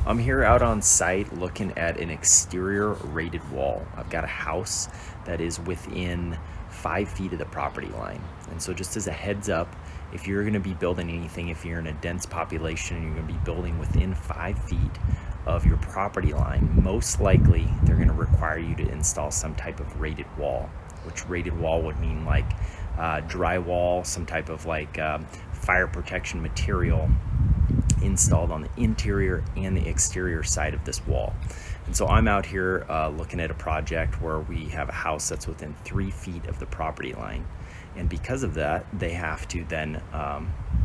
I'm here out on site looking at an exterior rated wall. I've got a house that is within 5 feet of the property line. And so just as a heads up, if you're gonna be building anything, if you're in a dense population and you're gonna be building within 5 feet of your property line, most likely they're gonna require you to install some type of rated wall, which rated wall would mean like drywall, some type of fire protection material installed on the interior and the exterior side of this wall. And so I'm out here looking at a project where we have a house that's within 3 feet of the property line. And because of that, they have to then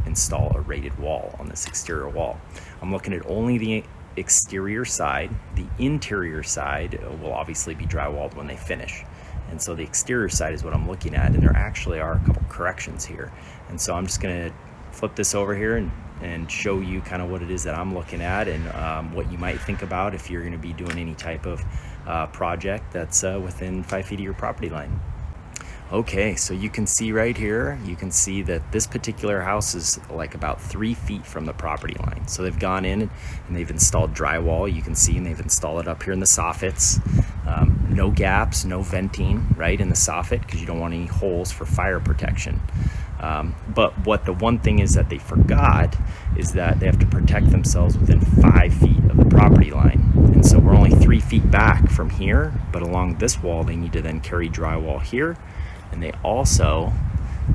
install a rated wall on this exterior wall. I'm looking at only the exterior side. The interior side will obviously be drywalled when they finish. And so the exterior side is what I'm looking at, and there actually are a couple corrections here. And so I'm just gonna flip this over here and show you kind of what it is that I'm looking at and what you might think about if you're gonna be doing any type of project that's within 5 feet of your property line. Okay, so you can see right here, you can see that this particular house is like about 3 feet from the property line. So they've gone in and they've installed drywall, you can see, and they've installed it up here in the soffits. No gaps, no venting, right, in the soffit, because you don't want any holes for fire protection. But what the one thing is that they forgot is that they have to protect themselves within 5 feet of the property line. And so we're only 3 feet back from here, but along this wall, they need to then carry drywall here. And they also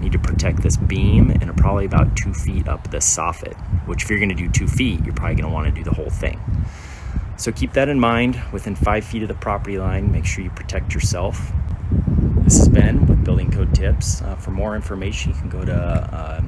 need to protect this beam and probably about 2 feet up the soffit, which if you're gonna do 2 feet, you're probably gonna wanna do the whole thing. So keep that in mind. Within 5 feet of the property line, make sure you protect yourself. This is Ben with Building Code Tips. For more information, you can go to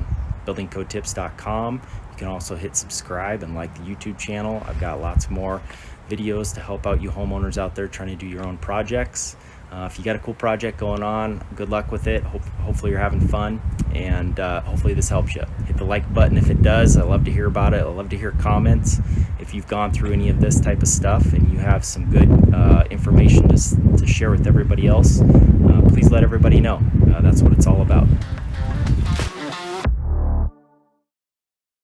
buildingcodetips.com. You can also hit subscribe and like the YouTube channel. I've got lots more videos to help out you homeowners out there trying to do your own projects. If you got a cool project going on, good luck with it. Hopefully you're having fun, and hopefully this helps you. Hit the like button if it does. I love to hear about it. I love to hear comments. If you've gone through any of this type of stuff and you have some good information to share with everybody else, please let everybody know. That's what it's all about.